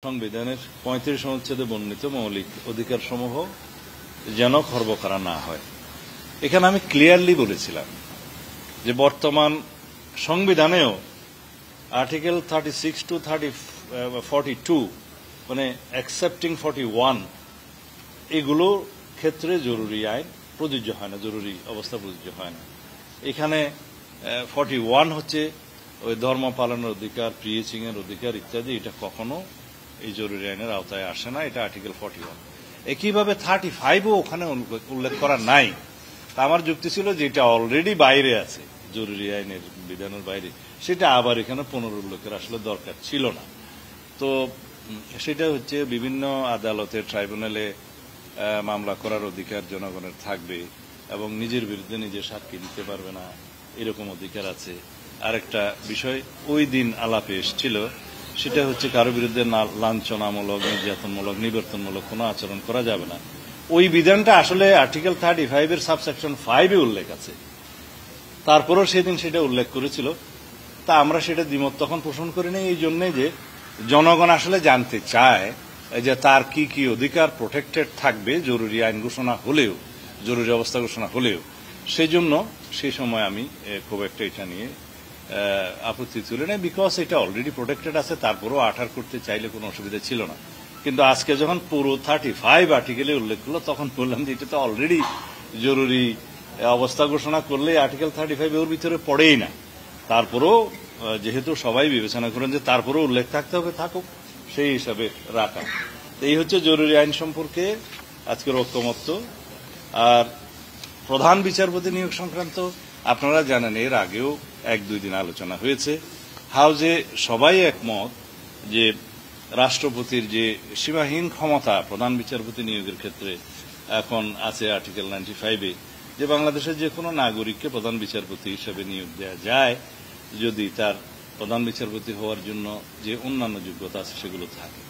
সংবিধানের ৩৫ অনুচ্ছেদে বর্ণিত মৌলিক অধিকার সমূহ যেন খর্ব করা না হয়। এখানে আমি ক্লিয়ারলি বলেছিলাম যে বর্তমান সংবিধানেও আর্টিকেল 36 টু 42 মানে অ্যাকসেপ্টিং 41 এগুলোর ক্ষেত্রে জরুরি আইন প্রযোজ্য হয় না, জরুরি অবস্থা প্রযোজ্য হয় না। এখানে 41 হচ্ছে ওই ধর্ম পালনের অধিকার, প্রিচিং এর অধিকার ইত্যাদি, এটা কখনো এই জরুরি আইনের আওতায় আসে না, এটা আর্টিকেল 41। একইভাবে 35ও ওখানে উল্লেখ করা নাই। তা আমার যুক্তি ছিল যে এটা অলরেডি বাইরে আছে, জরুরি আইনের বিধানের বাইরে, সেটা আবার এখানে পুনরুল্লেখের আসলে দরকার ছিল না। তো সেটা হচ্ছে বিভিন্ন আদালতে, ট্রাইব্যুনালে মামলা করার অধিকার জনগণের থাকবে এবং নিজের বিরুদ্ধে নিজে সাক্ষী দিতে পারবে না, এরকম অধিকার আছে। আরেকটা বিষয় ওই দিন আলাপে এসেছিল, সেটা হচ্ছে কারো বিরুদ্ধে লাঞ্ছনামূলক, নির্যাতনমূলক, নিবর্তনমূলক কোনো আচরণ করা যাবে না। ওই বিধানটা আসলে আর্টিকেল 35 এর সাবসেকশন 5 এ উল্লেখ আছে, তারপরেও সেদিন সেটা উল্লেখ করেছিল। তা আমরা সেটা দ্বিমত তখন পোষণ করি না, এই জন্যে যে জনগণ আসলে জানতে চায় যে তার কি কি অধিকার প্রোটেক্টেড থাকবে জরুরি আইন ঘোষণা হলেও, জরুরি অবস্থা ঘোষণা হলেও। সেই জন্য সেই সময় আমি খুব একটা এটা নিয়ে আপত্তি তুলে নেই, বিকজ এটা অলরেডি প্রোটেক্টেড আছে। তারপরেও 18 করতে চাইলে কোনো অসুবিধা ছিল না। কিন্তু আজকে যখন পুরো 35 আর্টিকেলে উল্লেখ করলো, তখন বললাম যে এটা তো অলরেডি জরুরি অবস্থা ঘোষণা করলে আর্টিকেল 35 ওর ভিতরে পড়েই না। তারপরেও যেহেতু সবাই বিবেচনা করেন যে তারপরেও উল্লেখ থাকতে হবে, থাকুক, সেই হিসাবে রাখা। এই হচ্ছে জরুরি আইন সম্পর্কে আজকের ঐক্যমত্য। আর প্রধান বিচারপতি নিয়োগ সংক্রান্ত আপনারা জানেন এর আগেও 1-2 দিন আলোচনা হয়েছে। হাউজে সবাই একমত যে রাষ্ট্রপতির যে সীমাহীন ক্ষমতা প্রধান বিচারপতি নিয়োগের ক্ষেত্রে এখন আছে আর্টিকেল 95-এ, যে বাংলাদেশের যে কোনো নাগরিককে প্রধান বিচারপতি হিসেবে নিয়োগ দেওয়া যায় যদি তার প্রধান বিচারপতি হওয়ার জন্য যে অন্যান্য যোগ্যতা আছে সেগুলো থাকে।